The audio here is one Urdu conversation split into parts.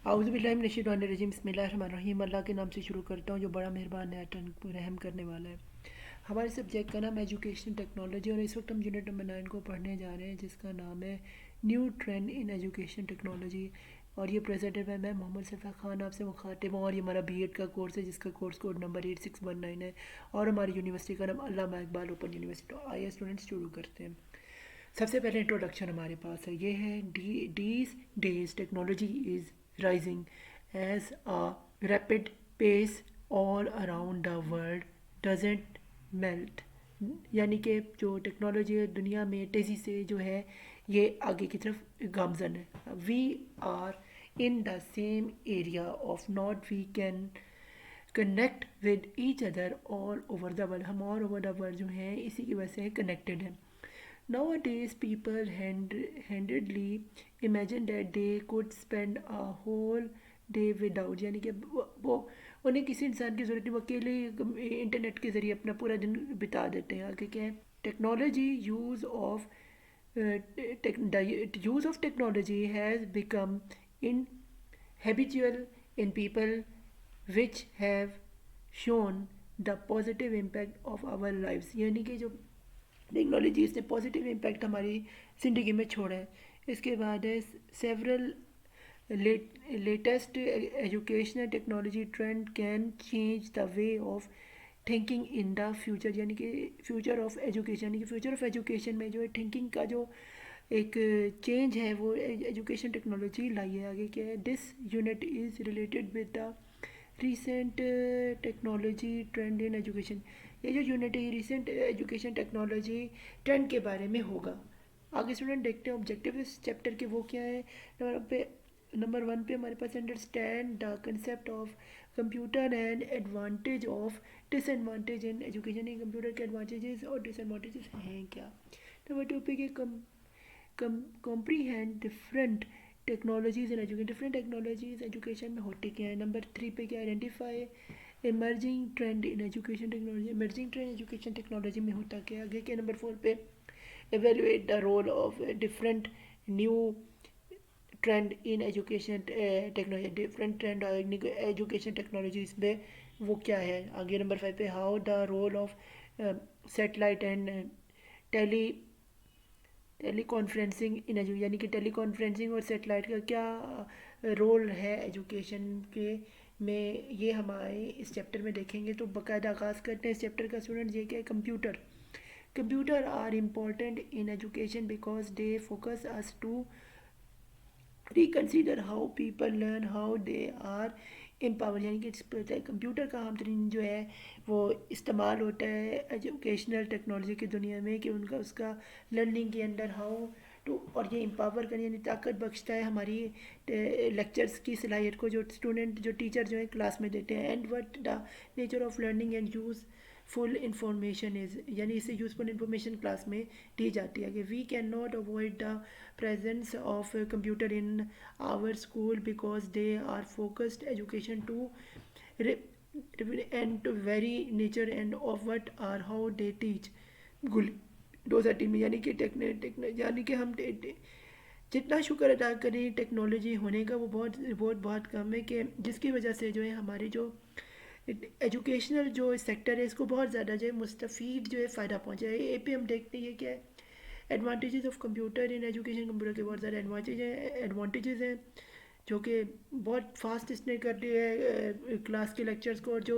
اعوذ باللہ من الشیطان الرجیم، بسم اللہ الرحمن الرحیم۔ اللہ کے نام سے شروع کرتا ہوں جو بڑا مہربان ہے، رحم کرنے والا ہے۔ ہمارے سبجیکٹ کا نام ایجوکیشن ٹیکنالوجی، اور اس وقت ہم یونٹ نمبر 9 کو پڑھنے جا رہے ہیں، جس کا نام ہے new trend in education technology. اور یہ پریزنٹڈ ہے، میں محمد صفا خان آپ سے مخاطب ہوں، اور یہ ہمارا بی ایڈ کا کورس ہے جس کا کورس کوڈ نمبر 8619 ہے، اور ہماری یونیورسٹی کا نام علامہ اقبال اوپن یونیورسٹی۔ تو آئیے اسٹوڈنٹس شروع کرتے ہیں۔ سب سے پہلے انٹروڈکشن ہمارے پاس ہے، یہ ہے these days technology is rising as a rapid pace all around the world doesn't melt، یعنی کہ جو ٹیکنالوجی ہے دنیا میں تیزی سے جو ہے یہ آگے کی طرف گامزن ہے۔ We are in the same area of not we can connect with each other all over the world, ہم آل اوور دا ورلڈ جو ہیں اسی کی وجہ سے کنیکٹڈ ہیں۔ Nowadays, people handedly imagine that they could spend a whole day without، یعنی کہ وہ انہیں کسی انسان کی ضرورت نہیں، وہ اکیلے انٹرنیٹ کے ذریعے اپنا پورا دن بتا دیتے ہیں۔ آگے کیا ہے؟ Technology use of technology has become in habitual in people which have shown the positive impact of our lives، یعنی کہ جو ٹیکنالوجیز نے پازیٹیو امپیکٹ ہماری زندگی میں چھوڑا ہے۔ اس کے بعد ہے several latest educational technology trend can change the way of thinking in the future, یعنی کہ فیوچر آف ایجوکیشن، یعنی کہ فیوچر آف ایجوکیشن میں جو ہے تھنکنگ کا جو ایک چینج ہے وہ ایجوکیشن ٹیکنالوجی لائی ہے۔ آگے کیا ہے؟ This unit is related with the recent technology trend in education, یہ جو یونٹ ہے یہ ریسنٹ ایجوکیشن ٹیکنالوجی ٹرینڈ کے بارے میں ہوگا۔ آگے اسٹوڈنٹ دیکھتے ہیں آبجیکٹیو اس چیپٹر کے وہ کیا ہے۔ نمبر 1 پہ ہمارے پاس understand the concept of computer and advantage of disadvantage in education, computer کے ایڈوانٹیجز اور ڈس ایڈوانٹیجز ہیں کیا۔ نمبر 2 پہ کہ comprehend different technologies in education، different technologies education میں ہوتی کیا ہیں۔ نمبر 3 پہ کیا identify emerging trend in education technology, emerging trend education technology میں ہوتا کیا۔ آگے کے نمبر 4 پہ evaluate the role of different new trend in education technology, different trend education technologies میں وہ کیا ہے۔ آگے نمبر 5 پہ how the role of satellite and teleconferencing in یعنی کہ ٹیلی کانفرنسنگ اور سیٹلائٹ کا کیا رول ہے ایجوکیشن کے میں، یہ ہمارے اس چیپٹر میں دیکھیں گے۔ تو باقاعدہ آغاز کرتے ہیں اس چیپٹر کا اسٹوڈنٹ۔ یہ کہ computer are important in education because they focus is to reconsider how people learn how they are empower, یعنی کہ کمپیوٹر کا عام ترین جو ہے وہ استعمال ہوتا ہے ایجوکیشنل ٹیکنالوجی کی دنیا میں، کہ ان کا اس کا لرننگ کے اندر ہاؤ ٹو، اور یہ امپاور کرنے یعنی طاقت بخشتا ہے ہماری لیکچرز کی صلاحیت کو، جو اسٹوڈنٹ جو ٹیچر جو ہے کلاس میں دیتے ہیں۔ And what the nature of learning and useful information is, یعنی اسے یوزفل انفارمیشن کلاس میں دی جاتی ہے کہ we can not avoid the presence of computer in our school because they are focused education to and to very nature and of what are how they teach those are team، یعنی کہ یعنی کہ ہم جتنا شکر ادا کریں ٹیکنالوجی ہونے کا وہ بہت بہت بہت کم ہے، کہ جس کی وجہ سے جو ہے ہماری جو ایجوکیشنل جو سیکٹر ہے اس کو بہت زیادہ جو ہے مستفید جو ہے فائدہ پہنچا ہے۔ اے پہ ہم دیکھتے ہیں کیا ہے advantages of computer in education, computer کے بہت زیادہ ایڈوانٹیجز ہیں جو کہ بہت فاسٹ اس نے کر دیا ہے کلاس کے لیکچرز کو، اور جو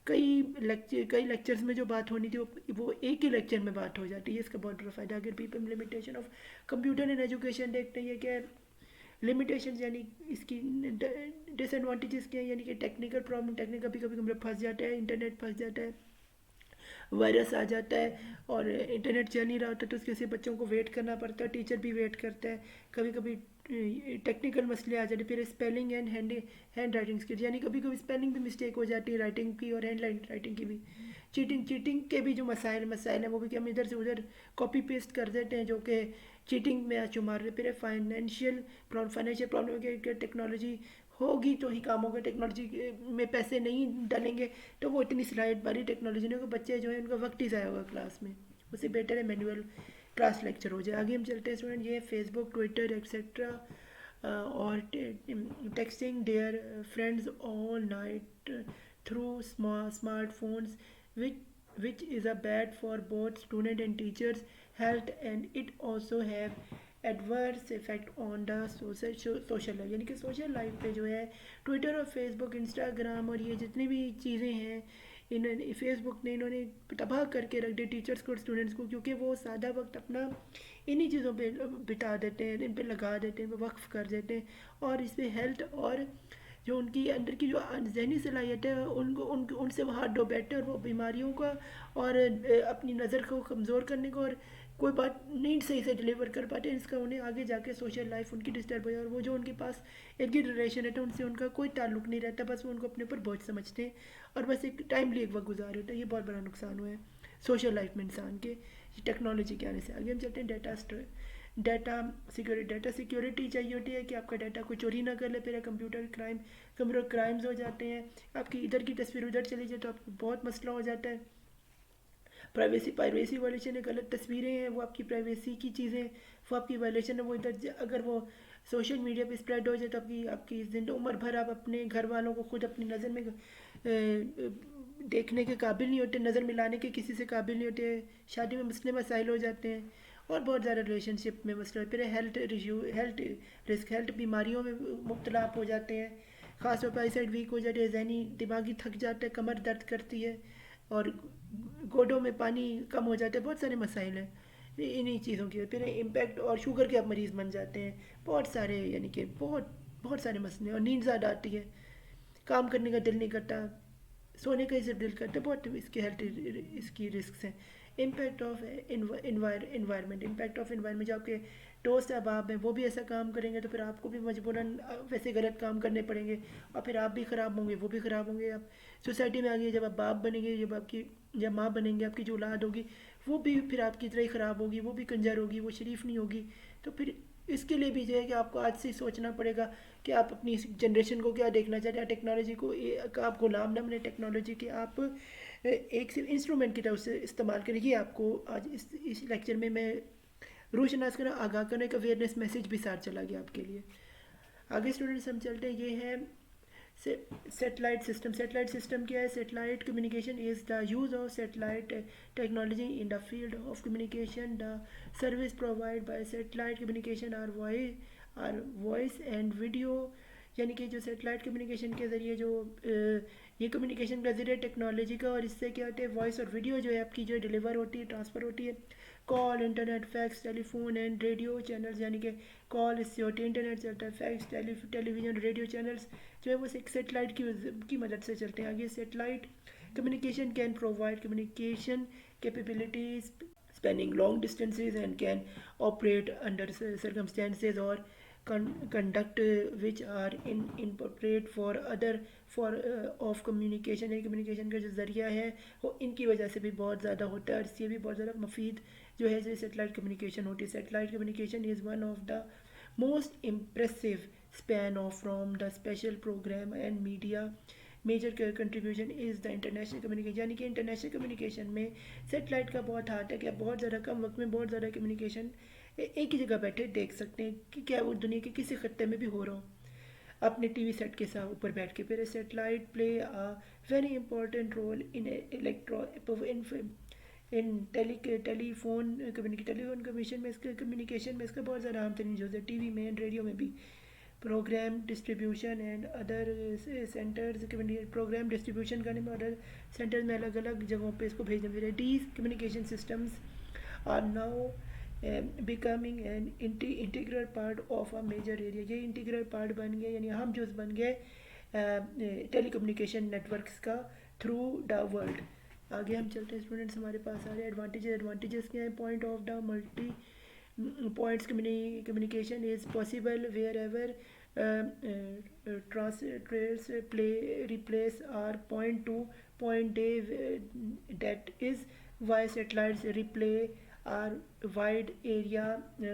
کئی لیکچرز میں جو بات ہونی تھی وہ ایک ہی لیکچر میں بات ہو جاتی ہے، اس کا بہت بڑا فائدہ۔ اگر people limitation of computer in education دیکھتے ہیں کیا لمیٹیشنز، یعنی اس کی ڈس ایڈوانٹیجز کیا ہیں، یعنی کہ ٹیکنیکل پرابلم، ٹیکنیکل کبھی کمپیوٹر پھنس جاتا ہے، انٹرنیٹ پھنس جاتا ہے، وائرس آ جاتا ہے اور انٹرنیٹ چل نہیں رہا ہوتا تو اس کے سے بچوں کو ویٹ کرنا پڑتا ہے، ٹیچر بھی ویٹ کرتا ہے، کبھی کبھی ٹیکنیکل مسئلے آ جاتے ہیں۔ پھر spelling and hand writing skills, یعنی کبھی کبھی اسپیلنگ بھی مسٹیک ہو جاتی ہے رائٹنگ کی، اور ہینڈ رائٹنگ کی بھی۔ چیٹنگ کے بھی جو مسائل ہیں وہ بھی کہ ہم ادھر سے ادھر کاپی پیسٹ کر دیتے ہیں جو کہ چیٹنگ میں شمار ہے۔ پھر فائنینشیل پرابلم کہ ٹیکنالوجی ہوگی تو ہی کام ہوگا، ٹیکنالوجی میں پیسے نہیں ڈالیں گے تو وہ اتنی صلاحیت والی ٹیکنالوجی نہیں ہوگی، بچے جو ہیں ان کا وقت ہی ضائع ہوگا کلاس میں، اس سے بیٹر ہے مینوئل کلاس لیکچر ہو جائے۔ آگے ہم چلتے ہیں اسٹوڈنٹ، یہ فیس بک، ٹویٹر ایکسیٹرا اور texting their friends all night through smart phones which is a bad for both student and teachers health, and it also have adverse effect on the social life. یعنی کہ سوشل لائف پہ جو ہے ٹویٹر اور فیس بک انسٹاگرام اور یہ جتنی بھی چیزیں ہیں انہوں نے فیس بک نے انہوں نے تباہ کر کے رکھ دیا ٹیچرس کو اور اسٹوڈنٹس کو, کیونکہ وہ سادہ وقت اپنا انہی چیزوں پہ بتا دیتے ہیں, ان پہ لگا دیتے ہیں, وقف کر دیتے ہیں, اور اس پہ ہیلتھ اور جو ان کی اندر کی جو ذہنی صلاحیت ہے ان سے وہ ہاتھ ڈھو بیٹھتے ہیں, اور وہ بیماریوں کا اور اپنی نظر کو کمزور کرنے کو اور کوئی بات نہیں صحیح سے ڈلیور کر پاتے ہیں. اس کا انہیں آگے جا کے سوشل لائف ان کی ڈسٹرب ہو جائے, اور وہ جو ان کے پاس ایک گڈ ریلیشن رہتا ہے ان سے ان کا کوئی تعلق نہیں رہتا, بس وہ ان کو اپنے اوپر بوجھ سمجھتے ہیں اور بس ایک ٹائملی ایک وقت گزار ہوتا ہے. یہ بہت بڑا نقصان ہوا ہے سوشل لائف میں انسان کے ٹیکنالوجی کے آنے سے. آگے ہم چلتے ہیں ڈیٹا سیکیورٹی چاہیے ہوتی ہے کہ آپ کا ڈیٹا کوئی چوری نہ کر لے. پھر کمپیوٹر کرائمز ہو جاتے ہیں, آپ کی ادھر کی تصویر ادھر چلی جائے تو آپ کو بہت مسئلہ ہو جاتا ہے. پرائیویسی وائلیشن ہے, غلط تصویریں ہیں وہ آپ کی پرائیویسی کی چیزیں وہ آپ کی وائلیشن ہے, وہ ادھر اگر وہ سوشل میڈیا پہ اسپریڈ ہو جائے تو آپ کی زندہ عمر بھر آپ اپنے گھر والوں کو خود اپنی نظر میں دیکھنے کے قابل نہیں ہوتے, نظر ملانے کے کسی سے قابل نہیں ہوتے, شادی میں مسئلے مسائل ہو جاتے ہیں اور بہت زیادہ ریلیشن شپ میں مسئلہ. پھر ہیلتھ بیماریوں میں مبتلا آپ ہو جاتے ہیں, خاص طور پر آئی سائٹ ویک ہو جاتی ہے, ذہنی دماغی تھک جاتا ہے, کمر درد کرتی ہے اور گوڈوں میں پانی کم ہو جاتا ہے, بہت سارے مسائل ہیں انہی چیزوں کی. پھر امپیکٹ اور شوگر کے آپ مریض بن جاتے ہیں, بہت سارے یعنی کہ بہت سارے مسئلے, اور نیند زیادہ آتی ہے, کام کرنے کا دل نہیں کرتا, سونے کا ہی صرف دل کرتا ہے, بہت اس کی ہیلتھ اس کی رسکس ہیں. امپیکٹ آف انوائرمنٹ جو آپ کے دوست احباب ہیں وہ بھی ایسا کام کریں گے تو پھر آپ کو بھی مجبوراً ویسے غلط کام کرنے پڑیں گے, اور پھر آپ بھی خراب ہوں گے, وہ بھی خراب ہوں گے. آپ سوسائٹی میں آگے جب آپ باپ بنیں گے, جب ماں بنیں گے, آپ کی جو اولاد ہوگی وہ بھی پھر آپ کی طرح ہی خراب ہوگی, وہ بھی کنجر ہوگی, وہ شریف نہیں ہوگی. تو پھر اس کے لیے بھی جو ہے کہ آپ کو آج سے ہی سوچنا پڑے گا کہ آپ اپنی اس جنریشن کو کیا دیکھنا چاہتے ہیں. ٹیکنالوجی کو آپ غلام نہ بنیں ٹیکنالوجی کے, آپ ایک صرف انسٹرومنٹ کی طرف سے استعمال کریں. یہ آپ کو آج اس لیکچر میں روشناس کرنا, آگاہ کرنے کا اویئرنیس میسیج بھی ساتھ چلا گیا آپ کے لیے. آگے اسٹوڈنٹس ہم چلتے ہیں, یہ ہے سیٹلائٹ سسٹم کیا ہے. Satellite communication is the use of satellite technology in the field of communication. The service provide by satellite communication are voice and video, یعنی کہ جو سیٹلائٹ کمیونیکیشن کے ذریعے جو یہ کمیونیکیشن کا ذریعہ ٹیکنالوجی کا, اور اس سے کیا ہوتا ہے وائس اور ویڈیو جو ہے آپ کی جو ڈیلیور ہوتی ہے, ٹرانسفر ہوتی ہے. Call, internet, fax, telephone and radio channels, یعنی کہ کال اس سے ہوتی ہے, انٹرنیٹ چلتا ہے, فیکس, ٹیلی ویژن, ریڈیو چینلز جو ہے وہ ایک سیٹلائٹ کی مدد سے چلتے ہیں. آگے satellite communication can provide communication capabilities spanning long distances and can operate under circumstances or conduct which are inappropriate for other for of communication. Communication کا جو ذریعہ ہے وہ ان کی وجہ سے بھی بہت زیادہ ہوتا ہے, اور اس سے بھی بہت زیادہ مفید جو ہے سیٹلائٹ کمیونیکیشن ہوتی ہے. Satellite communication is one of the most impressive span of from the special program and media. Major contribution is the international communication, یعنی کہ انٹرنیشنل کمیونیکیشن میں سیٹلائٹ کا بہت ہاتھ ہے کہ آپ بہت زیادہ کم وقت میں بہت زیادہ کمیونیکیشن ایک ہی جگہ بیٹھے دیکھ سکتے ہیں کہ کیا وہ دنیا کے کسی خطے میں بھی ہو رہا ہو اپنے ٹی وی سیٹ کے ساتھ اوپر بیٹھ کے. پھر satellite play very important role in telephone communication میں, اس کے کمیونیکیشن میں اس کا بہت زیادہ اہم ترین جز ہے. ٹی وی میں اینڈ ریڈیو میں بھی program distribution and other centers, program distribution کرنے میں ادر سینٹرز میں الگ الگ جگہوں پہ اس کو بھیجنے میں. These communication systems are now becoming an integral part of a major area. یہ انٹیگرل پارٹ بن گئے, یعنی اہم جز بن گئے ٹیلی کمیونیکیشن نیٹورکس کا تھرو دا ورلڈ. آگے ہم چلتے ہیں اسٹوڈنٹس, ہمارے پاس آ رہے ایڈوانٹیجز کیا ہیں. Point of the multi points communication is possible wherever translators replace or point to point day, that is why satellites replay اور wide area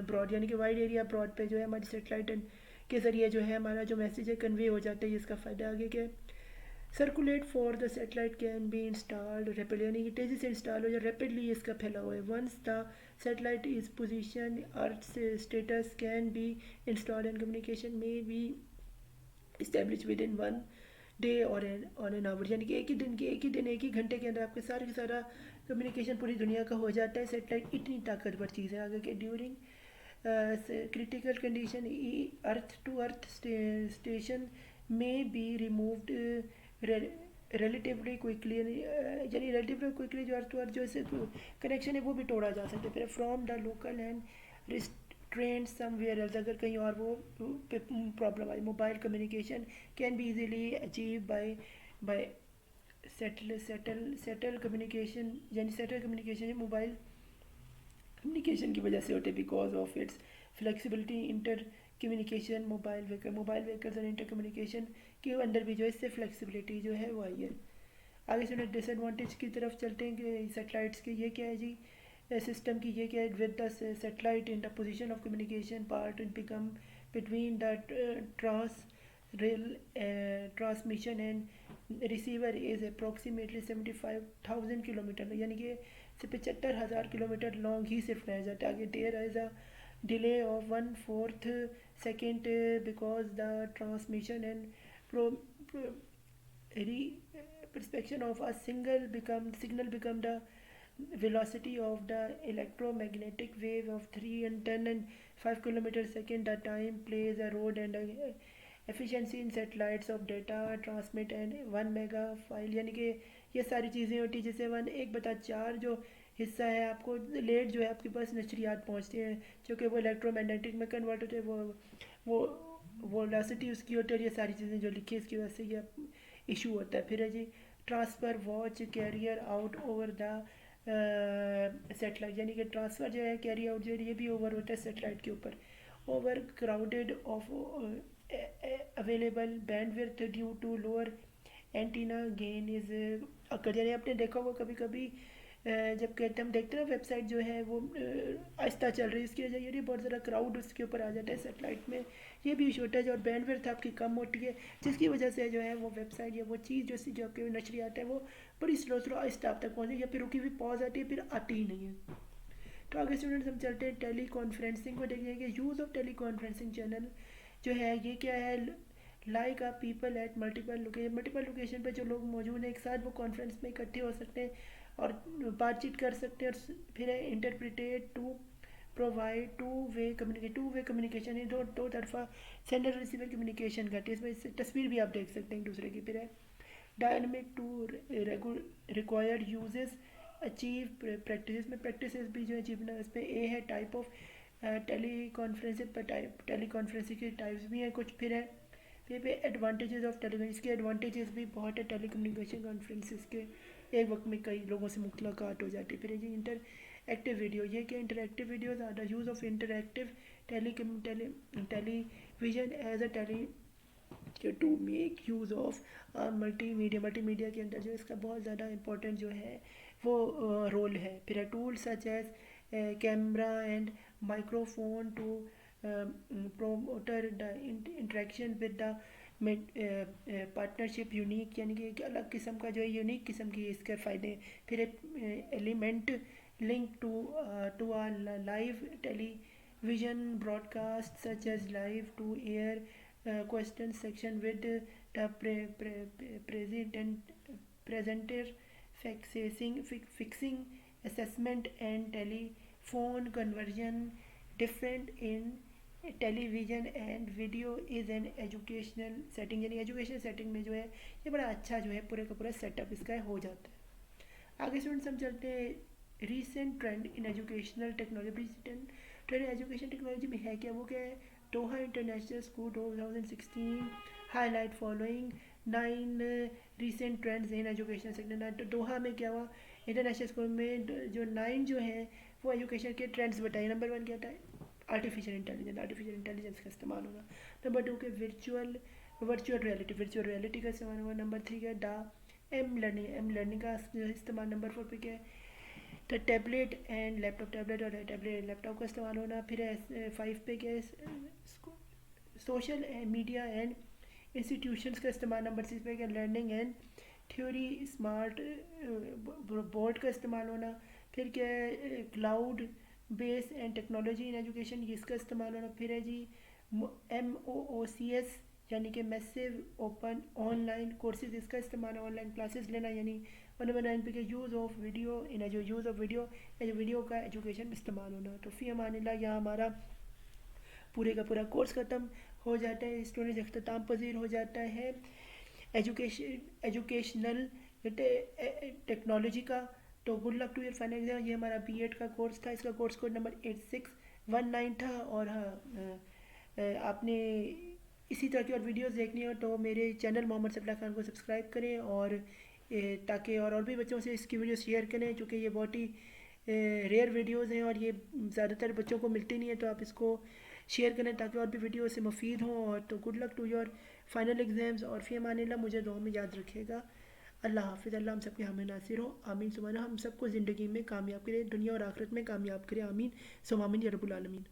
broad, یعنی کہ wide area broad پہ جو ہے ہماری سیٹلائٹ کے ذریعے جو ہے ہمارا جو میسیج ہے کنوے ہو جاتا ہے. اس کا فائدہ آگے کیا ہے, circulate for the satellite can be installed rapidly, یعنی کہ تیزی سے انسٹال ہو جائے، ریپڈلی اس کا پھیلا ہوا ہے. Once the satellite is position earth stations can be installed and communication may be establish with in one day اور این آور، یعنی کہ ایک ہی گھنٹے کے اندر آپ کے سارا کمیونیکیشن پوری دنیا کا ہو جاتا ہے. سیٹلائٹ اتنی طاقتور چیز ہے. آگے کہ during critical condition earth to earth station may be removed relatively quickly، یعنی relatively quickly جو ارتھ ٹو ارتھ جو اس کنیکشن ہے وہ بھی توڑا جا سکتا ہے. پھر from the local and restraint somewhere else, اگر کہیں اور وہ پرابلم آئی. Mobile communication can be easily achieve by satellite communication, یعنی سیٹل کمیونیکیشن موبائل کمیونیکیشن کی وجہ سے ہوتے ہیں because of its flexibility. Inter communication mobile vehicles اور انٹر کمیونیکیشن کے اندر بھی جو ہے اس سے فلیکسیبلٹی جو ہے وہ آئی ہے. آگے سے ڈس ایڈوانٹیج کی طرف چلتے ہیں کہ سیٹلائٹس کے یہ کیا ہے جی سسٹم کی، یہ کیا ہے with the satellite in the position of communication part become between the transmission and receiver is approximately 75,000 kilometre, یعنی کہ 75,000 کلومیٹر لانگ ہی صرف رہ جاتا ہے. آگے there is a delay of 1/4 second because the transmission and perception of a signal become the velocity of the electromagnetic wave of 3 and 10 and 5 kilometers second. The time plays a role and efficiency in satellites of data transmit and 1 mega file، یعنی کہ یہ ساری چیزیں ہوتی ہیں جیسے 1/4 جو حصہ ہے آپ کو لیٹ جو ہے آپ کے پاس نشریات پہنچتے ہیں جو کہ وہ الیکٹرو میگنیٹک میں کنورٹ ہوتے ہیں، وہ ویلاسٹی اس کی ہوتی ہے. یہ ساری چیزیں جو لکھی اس کی وجہ سے یہ ایشو ہوتا ہے. پھر ہے جی transfer watch carrier out over the satellite, یعنی کہ ٹرانسفر جو ہے کیری آؤٹ جو ہے یہ بھی اوور ہوتا ہے سیٹلائٹ کے اوپر. Overcrowded of available bandwidth due to lower antenna gain is occur, یعنی آپ نے دیکھا ہوگا کبھی کبھی جب کہتے ہم دیکھتے ہیں نا ویب سائٹ جو ہے وہ آہستہ چل رہی ہے، اس کی وجہ یہ بہت زیادہ کراؤڈ اس کے اوپر آ جاتا ہے سیٹلائٹ میں، یہ بھی ایشو ہوتا ہے. اور بینڈ ورتھ آپ کی کم ہوتی ہے جس کی وجہ سے جو ہے وہ ویب سائٹ یا وہ چیز جو آپ کے نشریات ہے وہ بڑی سلو آہستہ آپ تک پہنچتی ہے، یا پھر رکی ہوئی پاز آتی ہے پھر آتی ہی نہیں ہے. تو آگے اسٹوڈنٹس ہم چلتے ہیں ٹیلی کانفرنسنگ کو دیکھیں گے. Use of teleconferencing channel جو ہے یہ کیا ہے، like a people at multiple location پہ جو لوگ موجود ہیں ایک ساتھ وہ کانفرنس میں اکٹھے ہو سکتے ہیں اور بات چیت کر سکتے ہیں. اور پھر ہے interpreted to provide two way communication, دو طرفہ سینڈر ریسیور کمیونیکیشن کرتے ہیں. اس میں تصویر بھی آپ دیکھ سکتے ہیں ایک دوسرے کی. پھر ہے dynamic to required uses achieve practices, میں پریکٹسز بھی جو ہے اچیو، اس پہ اے ہے ٹائپ آف ٹیلی کانفرنسنگ پہ ٹیلی کانفرنسنگ کے ٹائپس بھی ہیں کچھ. پھر ہے پہ ایڈوانٹیجز آف ٹیلی، اس کے ایڈوانٹیجز بھی بہت ہے ٹیلی کمیونیکیشن کانفرنسز کے، ایک وقت میں کئی لوگوں سے ملاقات ہو جاتی ہے. پھر جی انٹر ایکٹیو ویڈیو، یہ کہ interactive videos are the use of interactive television as a tele to make use of multimedia کے اندر جو اس کا بہت زیادہ امپورٹنٹ جو ہے وہ رول ہے. پھر tool such as camera and microphone to promoter the interaction with the partnership unique, یعنی کہ ایک الگ قسم کا جو ہے یونیک قسم کی اس کے فائدے ہیں. پھر element link to a live television broadcast such as live to air question section with the presenter fixing assessment and telephone conversion different in television and video is an educational setting, یعنی ایجوکیشنل سیٹنگ میں جو ہے یہ بڑا اچھا جو ہے پورے کا پورا سیٹ اپ اس کا ہو جاتا ہے. آگے اسٹوڈنٹس ہم چلتے ہیں recent trend in educational technology. Recent trend education technology میں ہے کیا، وہ کیا ہے Doha international school 2016 highlight following 9 recent trends in educational sector. Doha میں کیا ہوا، انٹرنیشنل اسکول میں جو 9 جو ہیں وہ ایجوکیشن کے ٹرینڈز بتائیں. نمبر 1 کیا تھا، آرٹیفیشیل انٹیلیجنس کا استعمال ہوگا. نمبر 2 کے ورچوئل ریئلٹی کا استعمال ہوگا. نمبر 3 کا دا ایم لرننگ کا استعمال. نمبر 4 پہ کیا ہے دا ٹیبلیٹ اینڈ لیپ ٹاپ کا استعمال ہونا. پھر 5 پہ کیا ہے سوشل میڈیا اینڈ انسٹیٹیوشنس کا استعمال. نمبر 6 پہ کیا learning and theory smart board کا استعمال ہونا. پھر کیا ہے cloud base and technology in education اس کا استعمال ہونا. پھر ہے جی MOOCS یعنی کہ massive open online courses اس کا استعمال آن لائن کلاسز لینا. یعنی 1/9 پہ کہ use of video use of video کا ایجوکیشن میں استعمال ہونا. تو فی امان اللہ یہاں ہمارا پورے کا پورا کورس ختم ہو جاتا ہے. اسٹوڈنٹ اختتام پذیر ہو جاتا ہے ایجوکیشنل ٹیکنالوجی کا. تو good luck to your final exam. یہ ہمارا B.Ed کا کورس تھا. اس کا کورس کوڈ نمبر 8619 تھا. اور ہاں آپ نے اسی طرح کی اور ویڈیوز دیکھنی ہو تو میرے چینل محمد صفی اللہ خان کو سبسکرائب کریں اور تاکہ اور بھی بچوں سے اس کی ویڈیو شیئر کریں چونکہ یہ بہت ہی ریئر ویڈیوز ہیں اور یہ زیادہ تر بچوں کو ملتی نہیں ہے. تو آپ اس کو شیئر کریں تاکہ اور بھی ویڈیو سے مفید ہوں. اور تو good luck to your final exams. اور فی امان اللہ مجھے دعا میں یاد رکھے گا. اللہ حافظ. اللہ ہم سب کے حامی ناصر ہو. آمین سبحانہ. ہم سب کو زندگی میں کامیاب کرے, دنیا اور آخرت میں کامیاب کرے. آمین ثم آمین یا رب العالمین.